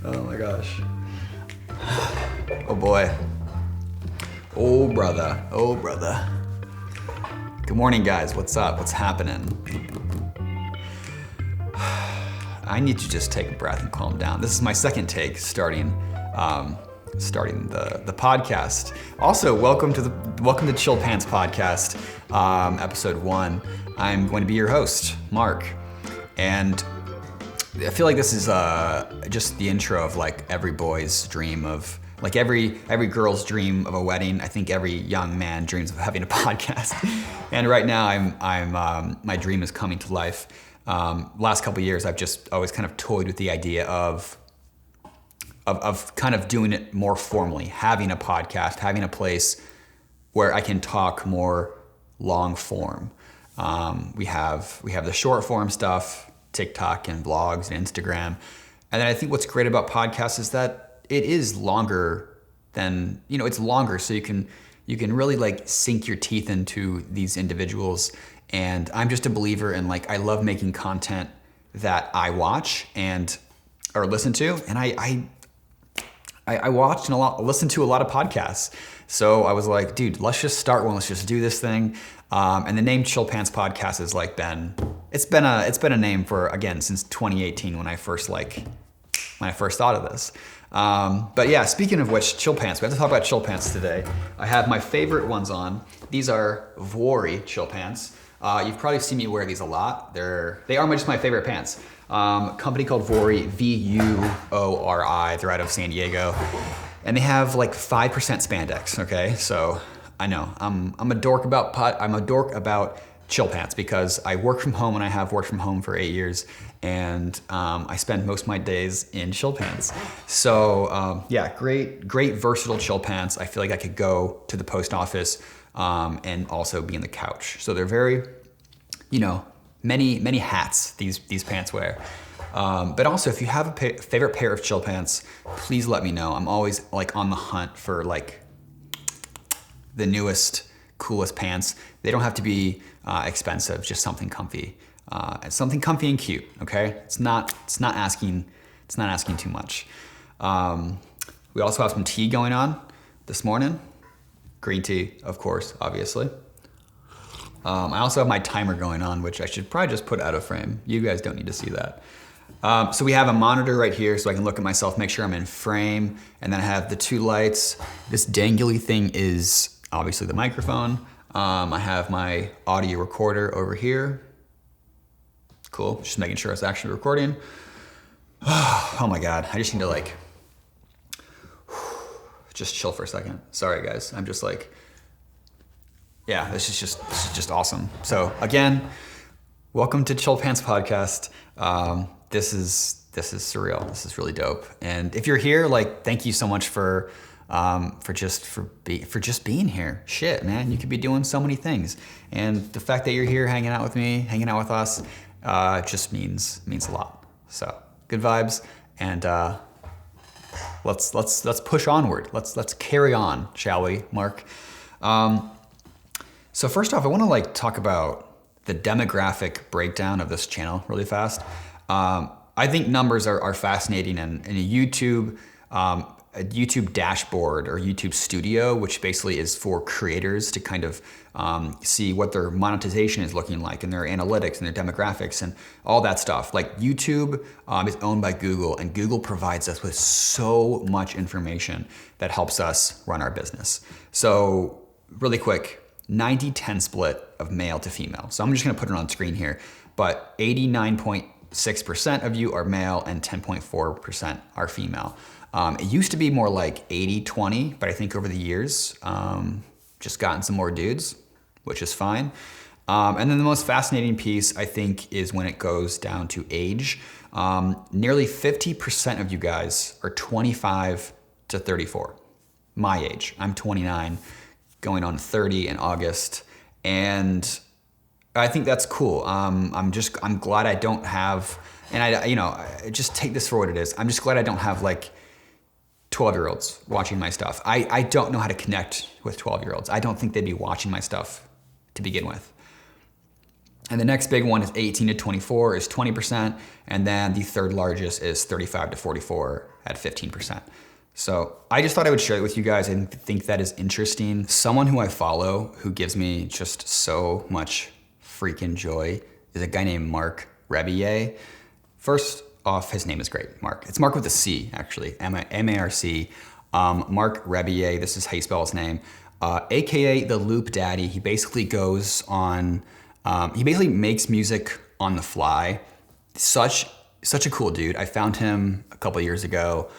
Oh my gosh. Oh boy. Oh brother. Oh brother. Good morning, guys. What's up? What's happening? I need to just take a breath and calm down. This is my second take starting the podcast. Also, welcome to Chill Pants Podcast, episode 1. I'm going to be your host, Mark, and I feel like this is just the intro of like every boy's dream of, like every girl's dream of a wedding. I think every young man dreams of having a podcast. And right now, I'm my dream is coming to life. Last couple of years, I've just always kind of toyed with the idea of kind of doing it more formally, having a podcast, having a place where I can talk more long form. We have the short form stuff, TikTok and blogs and Instagram. And then I think what's great about podcasts is that it is longer than, it's longer, so you can really like sink your teeth into these individuals. And I'm just a believer in, like, I love making content that I watch or listen to. And I watched and listened to a lot of podcasts. So I was like, dude, let's just start one. Let's just do this thing. And the name Chill Pants Podcast has like it's been a name for, again, since 2018 when I first thought of this. But yeah, speaking of which, Chill Pants, we have to talk about Chill Pants today. I have my favorite ones on. These are Vuori Chill Pants. You've probably seen me wear these a lot. They are just my favorite pants. Company called Vuori, Vuori. They're out of San Diego, and they have like 5% spandex. Okay, so I know I'm a dork about chill pants because I work from home and I have worked from home for 8 years, and I spend most of my days in chill pants. So yeah, great versatile chill pants. I feel like I could go to the post office and also be on the couch. So they're very, many hats these pants wear. But also, if you have a favorite pair of chill pants, please let me know. I'm always like on the hunt for like the newest, coolest pants. They don't have to be expensive, just something comfy. Something comfy and cute, okay? It's not asking too much. We also have some tea going on this morning. Green tea, of course, obviously. I also have my timer going on, which I should probably just put out of frame. You guys don't need to see that. So we have a monitor right here so I can look at myself, make sure I'm in frame. And then I have the 2 lights. This dangly thing is obviously the microphone. I have my audio recorder over here. Cool, just making sure it's actually recording. Oh my God, I just need to just chill for a second. Sorry guys, I'm just like, yeah, this is just awesome. So again, welcome to Chill Pants Podcast. This is surreal. This is really dope. And if you're here, like, thank you so much for just being here. Shit, man, you could be doing so many things. And the fact that you're here hanging out with me, hanging out with us, just means a lot. So good vibes, and let's push onward. Let's carry on, shall we, Mark? So first off, I want to like talk about the demographic breakdown of this channel really fast. I think numbers are fascinating, and in a YouTube dashboard or YouTube studio, which basically is for creators to kind of see what their monetization is looking like and their analytics and their demographics and all that stuff. Like YouTube is owned by Google, and Google provides us with so much information that helps us run our business. So really quick, 90-10 split of male to female. So I'm just gonna put it on screen here, but 89.6% of you are male and 10.4% are female. It used to be more like 80-20, but I think over the years, just gotten some more dudes, which is fine. And then the most fascinating piece, I think, is when it goes down to age. Nearly 50% of you guys are 25 to 34. My age. I'm 29, going on 30 in August. And I think that's cool. I'm glad I don't have, and I just take this for what it is. I'm just glad I don't have like 12-year-olds watching my stuff. I don't know how to connect with 12-year-olds. I don't think they'd be watching my stuff to begin with. And the next big one is 18 to 24 is 20%. And then the third largest is 35 to 44 at 15%. So I just thought I would share it with you guys. I think that is interesting. Someone who I follow who gives me just so much freaking joy is a guy named MarkE. First off, his name is great, Mark. It's Mark with a C, actually, M-A-R-C. MarkE. This is how you spell his name. AKA the Loop Daddy. He basically goes on, he basically makes music on the fly. Such a cool dude. I found him a couple years ago.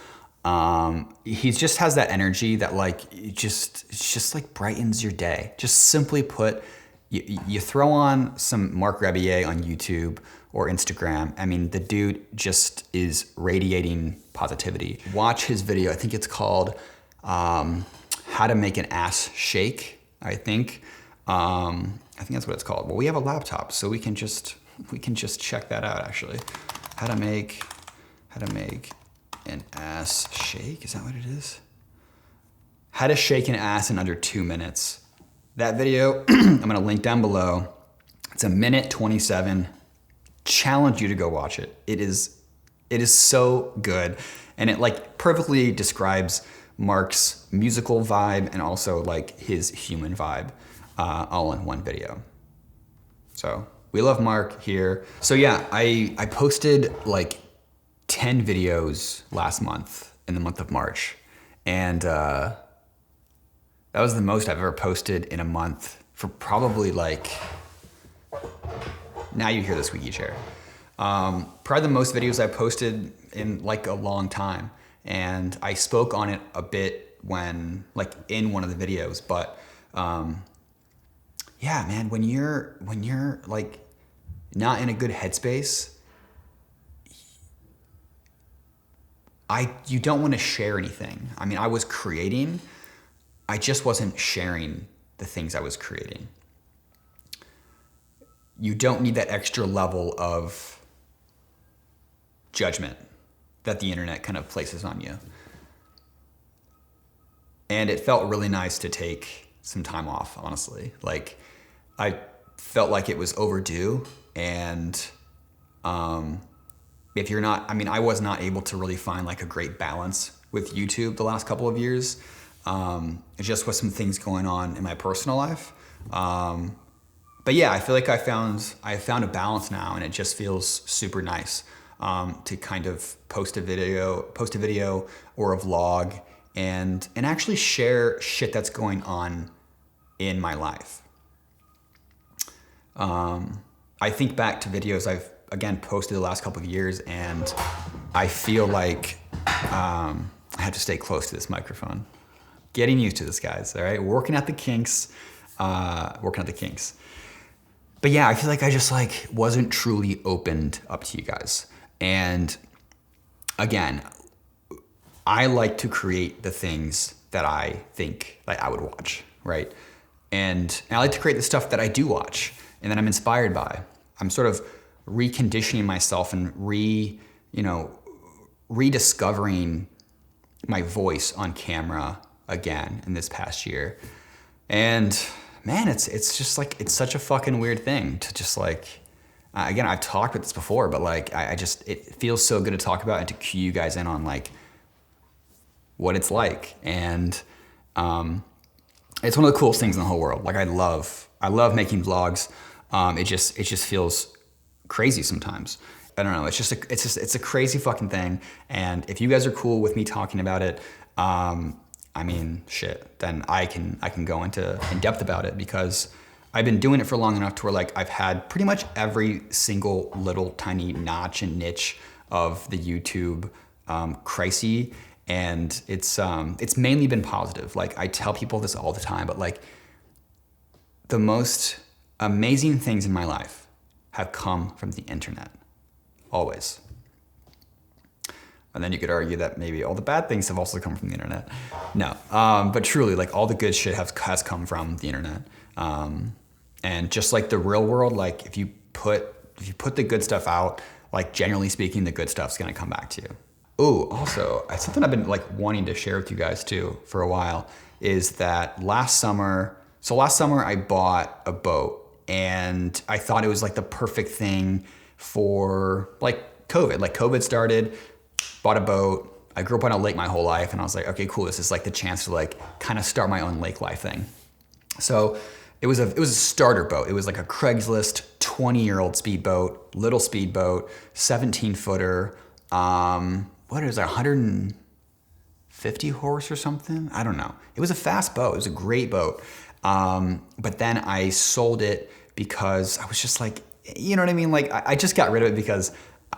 He just has that energy that like, it just like brightens your day. Just simply put, you throw on some MarkE on YouTube or Instagram. I mean, the dude just is radiating positivity. Watch his video. I think it's called How to Make an Ass Shake, I think. I think that's what it's called. Well, we have a laptop, so we can just check that out actually. How to make an ass shake, is that what it is? How to shake an ass in under 2 minutes. That video, I'm gonna link down below. It's 1:27. Challenge you to go watch it. It is so good. And it like perfectly describes Mark's musical vibe and also like his human vibe all in one video. So we love Mark here. So yeah, I posted like 10 videos last month in the month of March. And that was the most I've ever posted in a month for probably like, now you hear the squeaky chair. Probably the most videos I posted in like a long time. And I spoke on it a bit when, like in one of the videos, but yeah, man, when you're like not in a good headspace, you don't want to share anything. I mean, I was creating, I just wasn't sharing the things I was creating. You don't need that extra level of judgment that the internet kind of places on you. And it felt really nice to take some time off, honestly. Like, I felt like it was overdue. And if you're not, I mean, I was not able to really find like a great balance with YouTube the last couple of years. It just was some things going on in my personal life. But yeah, I feel like I found a balance now, and it just feels super nice to kind of post a video or a vlog and actually share shit that's going on in my life. I think back to videos I've again posted the last couple of years, and I feel like I have to stay close to this microphone. Getting used to this, guys. All right, working at the kinks. But yeah, I feel like I just like wasn't truly opened up to you guys. And again, I like to create the things that I think like I would watch, right? And I like to create the stuff that I do watch and that I'm inspired by. I'm sort of reconditioning myself and rediscovering my voice on camera again in this past year. And man, it's just like, it's such a fucking weird thing to just like, again, I've talked about this before, but like, it feels so good to talk about and to cue you guys in on like what it's like. And it's one of the coolest things in the whole world. Like I love making vlogs. It just feels crazy sometimes. I don't know. It's a crazy fucking thing. And if you guys are cool with me talking about it, I mean, shit, then I can go in depth about it, because I've been doing it for long enough to where like I've had pretty much every single little tiny notch and niche of the YouTube crisis, and it's mainly been positive. Like I tell people this all the time, but like the most amazing things in my life have come from the internet, always. And then you could argue that maybe all the bad things have also come from the internet. No, but truly, like all the good shit has come from the internet. And just like the real world, like if you put the good stuff out, like generally speaking, the good stuff's gonna come back to you. Ooh, also, something I've been like wanting to share with you guys too for a while is that last summer I bought a boat, And I thought it was like the perfect thing for like COVID. Like COVID started, bought a boat. I grew up on a lake my whole life, and I was like, okay, cool. This is like the chance to like kind of start my own lake life thing. So it was a starter boat. It was like a Craigslist 20-year-old speedboat, little speedboat, 17-footer. What is it, 150 horse or something? I don't know. It was a fast boat. It was a great boat. But then I sold it because I was just like, you know what I mean? Like I just got rid of it because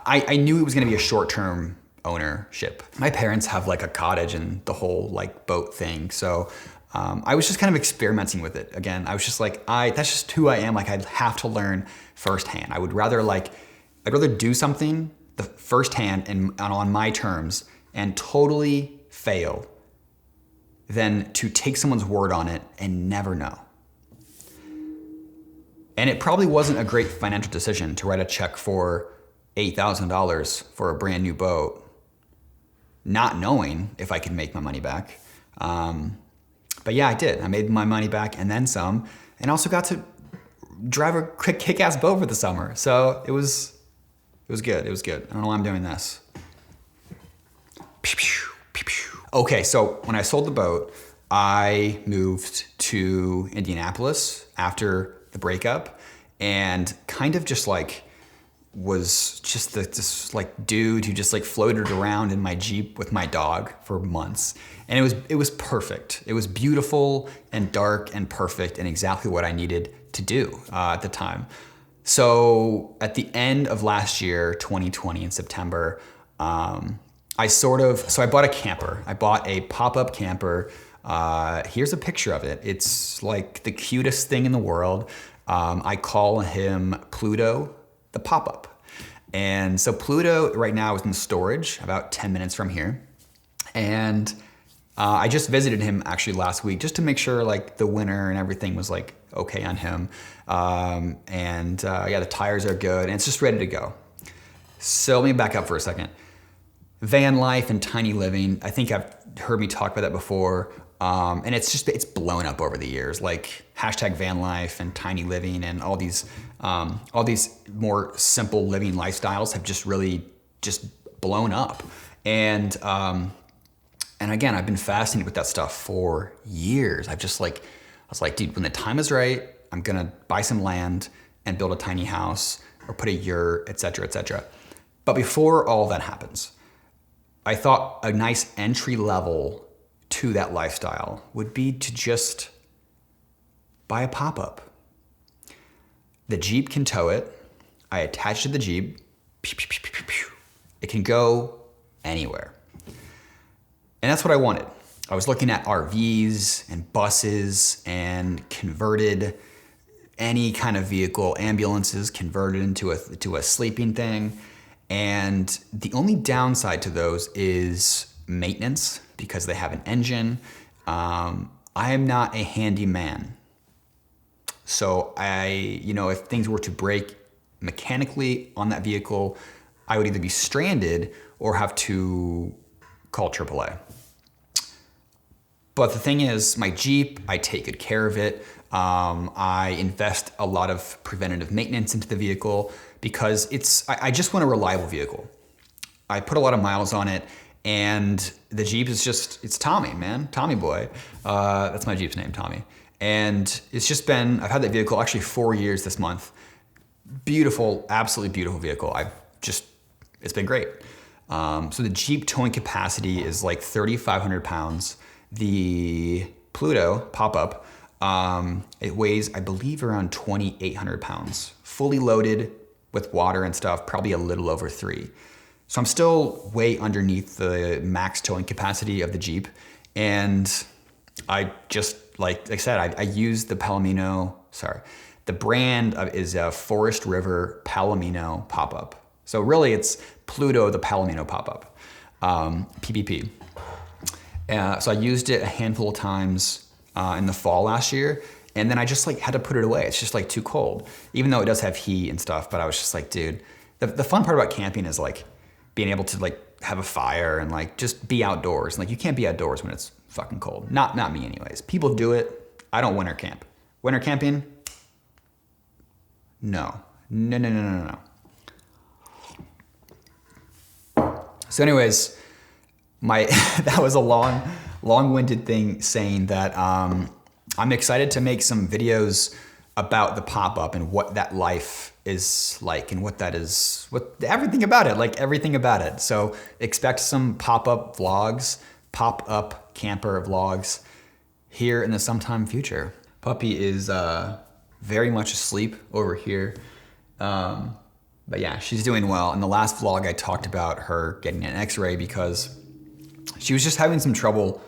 I knew it was going to be a short-term ownership. My parents have like a cottage and the whole like boat thing. So I was just kind of experimenting with it. Again, I was just like, that's just who I am. Like I'd have to learn firsthand. I'd rather do something the firsthand and on my terms and totally fail than to take someone's word on it and never know. And it probably wasn't a great financial decision to write a check for $8,000 for a brand new boat, not knowing if I could make my money back. But yeah, I did. I made my money back and then some, and also got to drive a kick-ass boat for the summer. So it was good. It was good. I don't know why I'm doing this. Okay, so when I sold the boat, I moved to Indianapolis after the breakup, and kind of just like was just this like dude who just like floated around in my Jeep with my dog for months. And it was perfect. It was beautiful and dark and perfect and exactly what I needed to do at the time. So at the end of last year, 2020 in September, I bought a camper. I bought a pop-up camper. Here's a picture of it. It's like the cutest thing in the world. I call him Pluto, the pop-up. And so Pluto right now is in storage about 10 minutes from here. And I just visited him actually last week just to make sure like the winter and everything was like okay on him. The tires are good and it's just ready to go. So let me back up for a second. Van life and tiny living, I think I've heard me talk about that before. And it's blown up over the years, like #van life and tiny living and all these more simple living lifestyles have just really just blown up. And again, I've been fascinated with that stuff for years. I was like, dude, when the time is right, I'm gonna buy some land and build a tiny house or put a yurt, et cetera, et cetera. But before all that happens, I thought a nice entry level to that lifestyle would be to just buy a pop-up. The Jeep can tow it. I attach to the Jeep. It can go anywhere. And that's what I wanted. I was looking at RVs and buses and converted any kind of vehicle, ambulances converted into a sleeping thing. And the only downside to those is maintenance because they have an engine. I am not a handyman. So if things were to break mechanically on that vehicle, I would either be stranded or have to call AAA. But the thing is, my Jeep, I take good care of it. I invest a lot of preventative maintenance into the vehicle because I just want a reliable vehicle. I put a lot of miles on it, and the Jeep is it's Tommy, man, Tommy boy. That's my Jeep's name, Tommy. And I've had that vehicle actually 4 years this month. Beautiful, absolutely beautiful vehicle. It's been great. So the Jeep towing capacity is like 3,500 pounds. The Pluto pop-up, it weighs, I believe, around 2,800 pounds. Fully loaded with water and stuff, probably a little over 3. So I'm still way underneath the max towing capacity of the Jeep. And I just, like I said, I use the the brand is a Forest River Palomino pop-up. So really it's Pluto, the Palomino pop-up, PPP. So I used it a handful of times in the fall last year, and then I just had to put it away. It's just too cold, even though it does have heat and stuff. But I was just like, dude, the fun part about camping is being able to have a fire and just be outdoors. You can't be outdoors when it's fucking cold. Not me anyways. People do it. I don't winter camp. Winter camping, No. No, no, no, no, no, no. So anyways, that was a long-winded thing saying that I'm excited to make some videos about the pop-up and what that life is like and what everything about it, like everything about it. So expect some pop-up vlogs, pop-up camper vlogs here in the sometime future. Puppy is very much asleep over here. But yeah, she's doing well. In the last vlog, I talked about her getting an x-ray because she was just having some trouble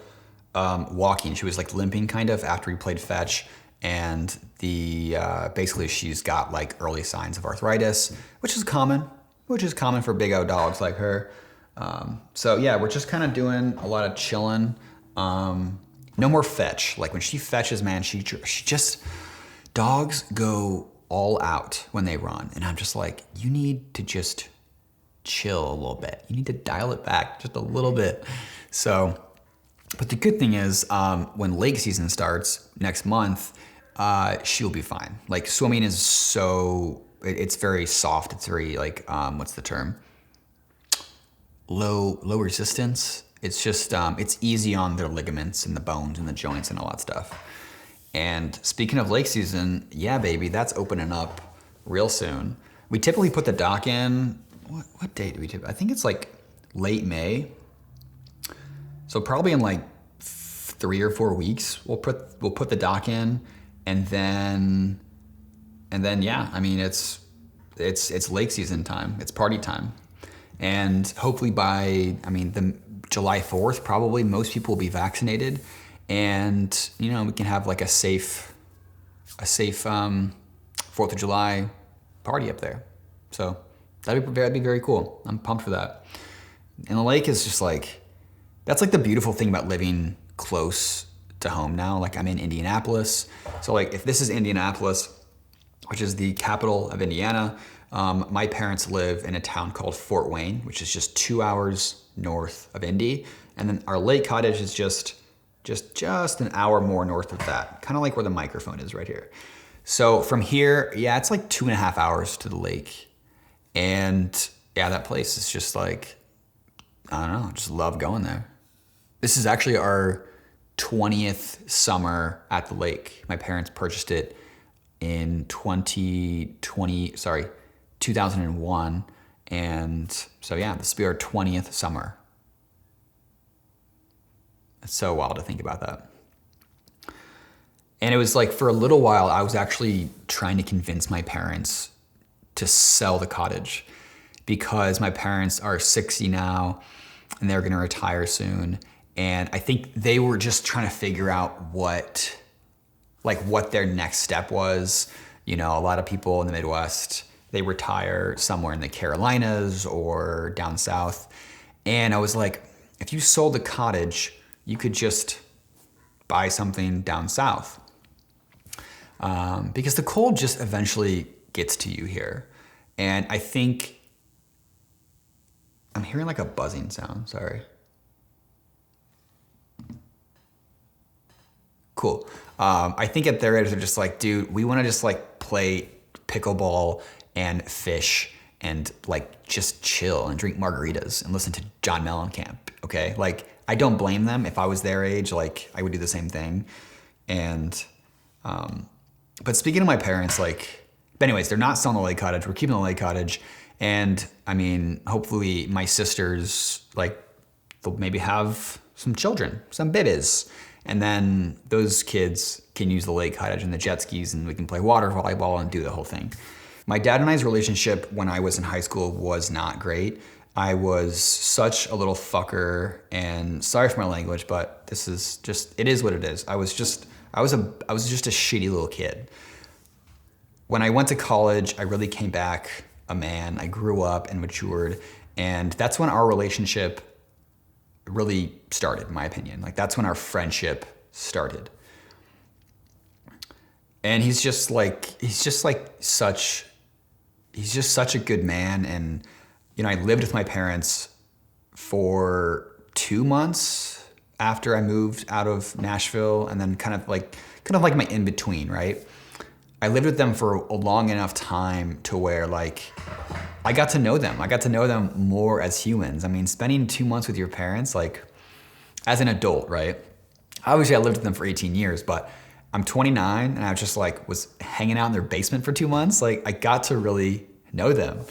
walking. She was like limping kind of after we played fetch. And basically she's got like early signs of arthritis, which is common for big O dogs like her. So yeah, we're just kind of doing a lot of chilling. No more fetch. Like when she fetches, man, she just, dogs go all out when they run. And I'm just like, you need to just chill a little bit. You need to dial it back just a little bit. So, but the good thing is when lake season starts next month, she'll be fine. Like swimming is it's very soft. It's very like, what's the term? Low resistance. It's just, it's easy on their ligaments and the bones and the joints and all that stuff. And speaking of lake season, yeah, baby, that's opening up real soon. We typically put the dock in, what date do we do? I think it's like late May. So probably in like 3 or 4 weeks, we'll put the dock in, and then yeah, I mean it's lake season time. It's party time, and hopefully by the July 4th, probably most people will be vaccinated, and we can have like a safe 4th of July party up there. So that'd be very cool. I'm pumped for that. And the lake is just like, that's like the beautiful thing about living close to home now. Like I'm in Indianapolis. So like if this is Indianapolis, which is the capital of Indiana, my parents live in a town called Fort Wayne, which is just 2 hours north of Indy. And then our lake cottage is just an hour more north of that. Kind of like where the microphone is right here. So from here, yeah, it's like 2.5 hours to the lake. And yeah, that place is just like, I don't know, just love going there. This is actually our 20th summer at the lake. My parents purchased it in 2001. And so yeah, this will be our 20th summer. It's so wild to think about that. And it was like for a little while, I was actually trying to convince my parents to sell the cottage because my parents are 60 now and they're gonna retire soon. And I think they were just trying to figure out what their next step was. A lot of people in the Midwest, they retire somewhere in the Carolinas or down south. And I was like, if you sold the cottage, you could just buy something down south. Because the cold just eventually gets to you here. And I think, I'm hearing like a buzzing sound, sorry. Cool. I think at their age, they're just like, dude, we want to just like play pickleball and fish and like just chill and drink margaritas and listen to John Mellencamp. Okay. Like I don't blame them. If I was their age, like I would do the same thing. And, but speaking of my parents, but anyways, they're not selling the lake cottage. We're keeping the lake cottage. And hopefully my sisters, they'll maybe have some children, some babies. And then those kids can use the lake cottage and the jet skis and we can play water volleyball and do the whole thing. My dad and I's relationship when I was in high school was not great. I was such a little fucker, and sorry for my language, but it is what it is. I was just a shitty little kid. When I went to college, I really came back a man. I grew up and matured, and that's when our relationship really started, in my opinion. That's when our friendship started. And he's just such a good man. And, I lived with my parents for 2 months after I moved out of Nashville, and then kind of like my in-between, right? I lived with them for a long enough time to where like I got to know them. I got to know them more as humans. I mean, spending 2 months with your parents, like as an adult, right? Obviously I lived with them for 18 years, but I'm 29 and I just like was hanging out in their basement for 2 months. Like I got to really know them.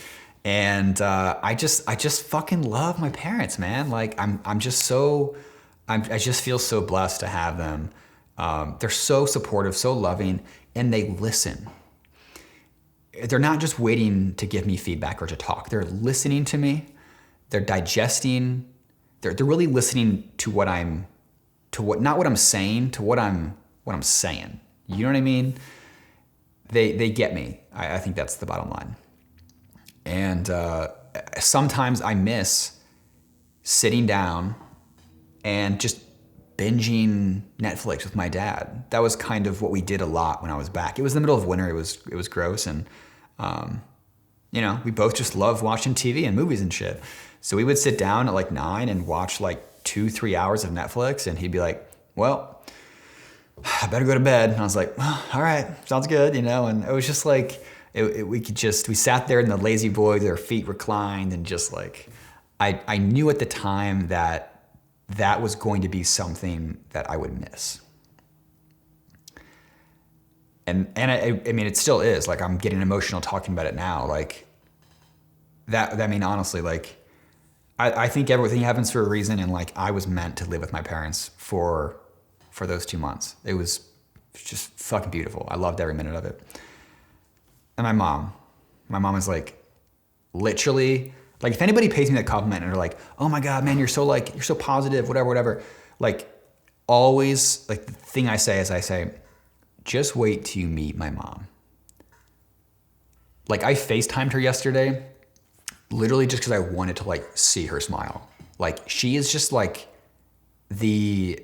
And I just fucking love my parents, man. Like I just feel so blessed to have them. They're so supportive, so loving, and they listen. They're not just waiting to give me feedback or to talk. They're listening to me. They're digesting. They're really listening to not what I'm saying, to what I'm saying. You know what I mean? They get me. I think that's the bottom line. And sometimes I miss sitting down and just binging Netflix with my dad. That was kind of what we did a lot when I was back. It was the middle of winter. It was gross, and we both just love watching TV and movies and shit. So we would sit down at like 9 and watch like 2-3 hours of Netflix, and he'd be like, "Well, I better go to bed." And I was like, "Well, all right, sounds good," And it was just like we sat there in the lazy boy, their feet reclined, and just like I knew at the time that was going to be something that I would miss. And I mean, it still is. Like, I'm getting emotional talking about it now. Like, I mean, honestly, like, I think everything happens for a reason, and, like, I was meant to live with my parents for those 2 months. It was just fucking beautiful. I loved every minute of it. And my mom is, like, literally... Like, if anybody pays me that compliment and they're like, "Oh my God, man, you're so positive, whatever. Like, always, like, the thing I say is just wait till you meet my mom. Like, I FaceTimed her yesterday, literally just because I wanted to, like, see her smile. Like, she is just, like, the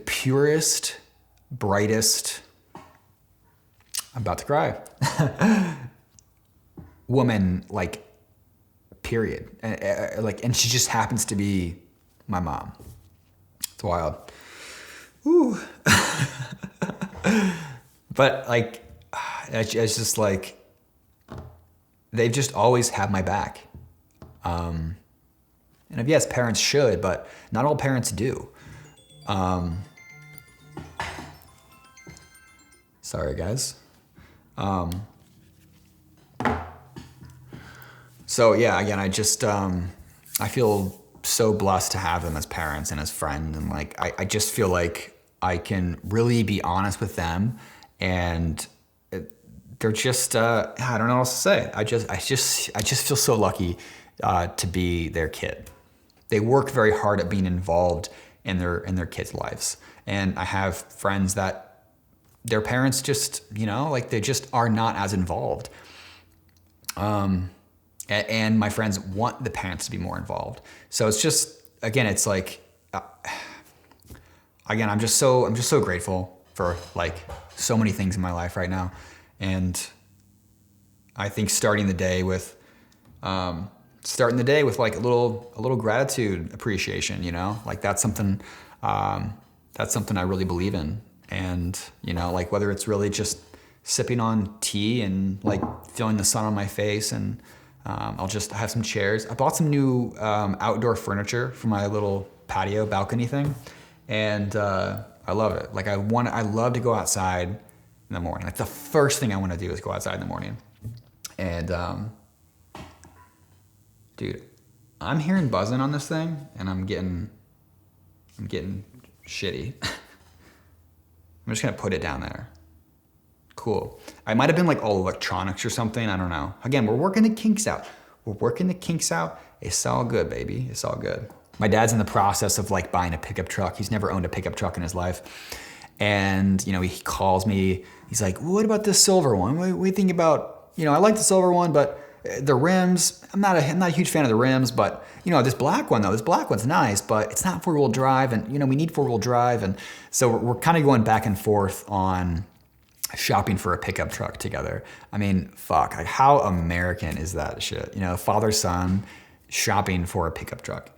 purest, brightest, I'm about to cry. Woman, like, period. And she just happens to be my mom. It's wild. Ooh. But, like, it's just like, they've just always had my back. And yes, parents should, but not all parents do. Sorry, guys. So yeah, again, I feel so blessed to have them as parents and as friends, and like I just feel like I can really be honest with them, and they're just I don't know what else to say. I just feel so lucky to be their kid. They work very hard at being involved in their kids' lives, and I have friends that their parents just like they just are not as involved. And my friends want the parents to be more involved. So it's just, again, it's like, again, I'm just so grateful for like so many things in my life right now. And I think starting the day with like a little gratitude, appreciation, like that's something I really believe in. And, like whether it's really just sipping on tea and like feeling the sun on my face, and I'll just have some chairs. I bought some new outdoor furniture for my little patio balcony thing, and I love it. Like I love to go outside in the morning. Like the first thing I want to do is go outside in the morning. And dude, I'm hearing buzzing on this thing, and I'm getting shitty. I'm just gonna put it down there. Cool. I might have been like all electronics or something. I don't know. Again, we're working the kinks out. It's all good, baby. It's all good. My dad's in the process of like buying a pickup truck. He's never owned a pickup truck in his life. And, he calls me. He's like, "What about this silver one? What do you think about, I like the silver one, but the rims, I'm not a huge fan of the rims, but, this black one though, this black one's nice, but it's not 4-wheel drive, and, we need 4-wheel drive." And so we're kind of going back and forth on shopping for a pickup truck together. I mean, fuck, like how American is that shit? Father, son, shopping for a pickup truck.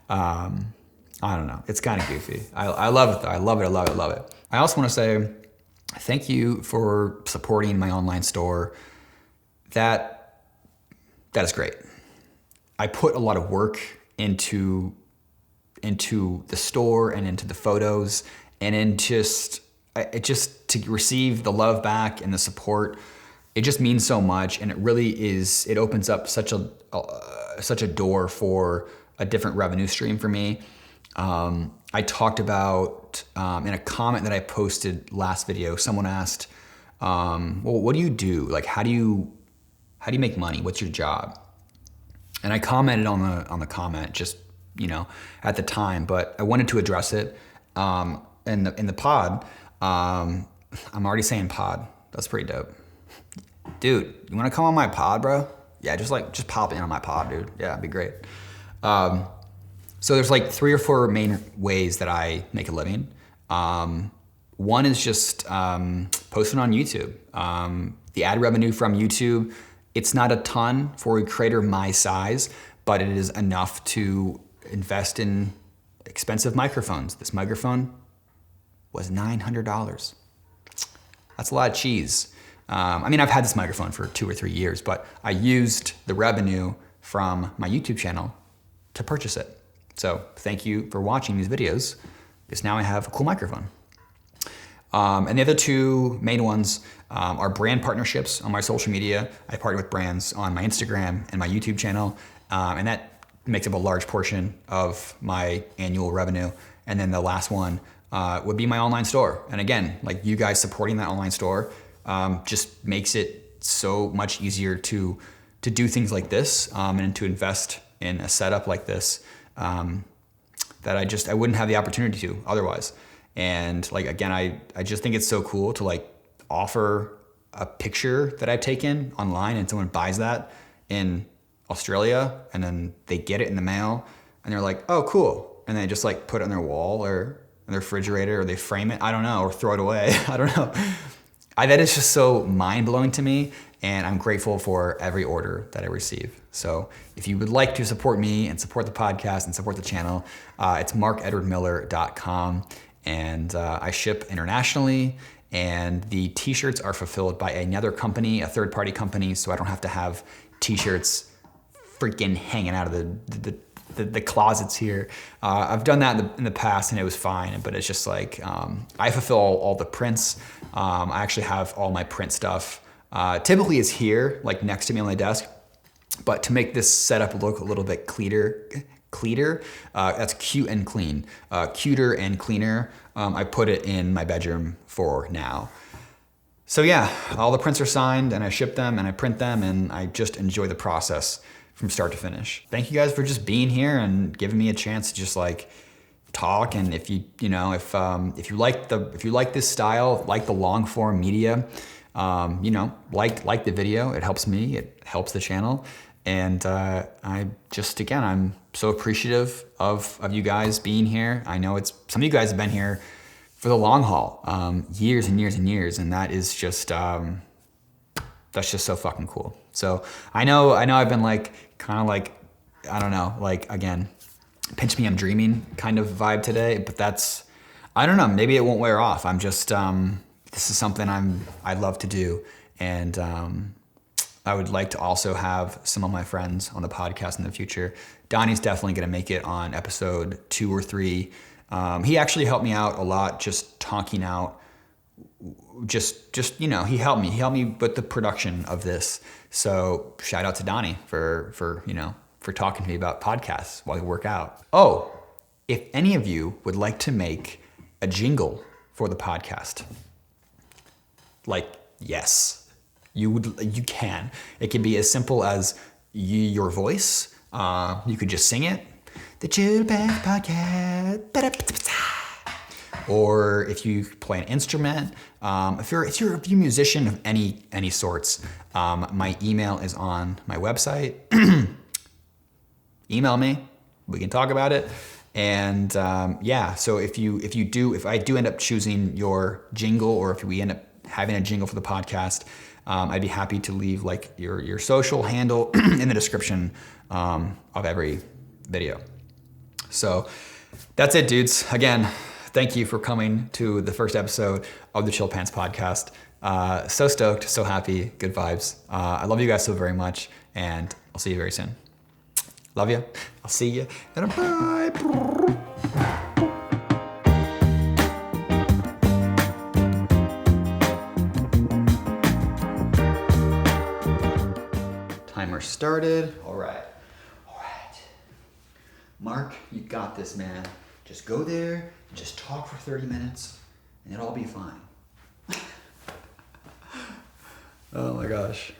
I don't know. It's kind of goofy. I love it though. I love it. I also want to say, thank you for supporting my online store. That is great. I put a lot of work into the store and into the photos and in just to receive the love back and the support. It just means so much, and it really is. It opens up such a door for a different revenue stream for me. I talked about in a comment that I posted last video. Someone asked, "Well, what do you do? Like, how do you make money? What's your job?" And I commented on the comment just at the time, but I wanted to address it in the pod. I'm already saying pod. That's pretty dope. Dude, you want to come on my pod, bro? Yeah, just pop in on my pod, dude. Yeah, it'd be great. So there's like 3 or 4 main ways that I make a living. One is just posting on YouTube. The ad revenue from YouTube, it's not a ton for a creator my size, but it is enough to invest in expensive microphones. This microphone was $900. That's a lot of cheese. I mean, I've had this microphone for 2 or 3 years, but I used the revenue from my YouTube channel to purchase it. So thank you for watching these videos, because now I have a cool microphone. And the other 2 main ones are brand partnerships on my social media. I partner with brands on my Instagram and my YouTube channel, and that makes up a large portion of my annual revenue. And then the last one would be my online store. And again, like, you guys supporting that online store just makes it so much easier to do things like this and to invest in a setup like this that I wouldn't have the opportunity to otherwise. And like, again, I just think it's so cool to like offer a picture that I've taken online, and someone buys that in Australia, and then they get it in the mail and they're like, oh, cool. And they just like put it on their wall or in their refrigerator, or they frame it, I don't know, or throw it away. I don't know. That is just so mind blowing to me. And I'm grateful for every order that I receive. So if you would like to support me and support the podcast and support the channel, it's markedwardmiller.com. And I ship internationally, and the t-shirts are fulfilled by another company, a third-party company, so I don't have to have t-shirts freaking hanging out of the closets here. I've done that in the past, and it was fine, but it's just like, I fulfill all the prints. I actually have all my print stuff. Typically it's here, like next to me on my desk, but to make this setup look a little bit cleaner, that's cute and clean, cuter and cleaner. I put it in my bedroom for now. So yeah, all the prints are signed, and I ship them and I print them, and I just enjoy the process from start to finish. Thank you guys for just being here and giving me a chance to just like talk. And if you like this style, like the long form media, like the video, it helps me, it helps the channel. And I'm so appreciative of you guys being here. I know some of you guys have been here for the long haul, years and years and years, and that is just that's just so fucking cool. So I know I've been like kind of like, I don't know, like, again, pinch me, I'm dreaming kind of vibe today, but that's, I don't know, maybe it won't wear off. I'm just this is something I love to do, and I would like to also have some of my friends on the podcast in the future. Donnie's definitely going to make it on episode 2 or 3. He actually helped me out a lot, just talking out, he helped me with the production of this. So shout out to Donnie for talking to me about podcasts while we work out. Oh, if any of you would like to make a jingle for the podcast, like, yes, you can. It can be as simple as your voice. You could just sing it. The Chill Pants Podcast. Or if you play an instrument, if you're a musician of any sorts, my email is on my website. Email me, we can talk about it. And so if I do end up choosing your jingle, or if we end up having a jingle for the podcast, I'd be happy to leave like your social handle in the description of every video. So that's it, dudes. Again, thank you for coming to the first episode of the Chill Pants podcast. So stoked, so happy, good vibes. I love you guys so very much, and I'll see you very soon. Love you. I'll see you. And bye. Timer started. All right. Mark, you got this, man. Just go there and just talk for 30 minutes and it'll all be fine. Oh my gosh.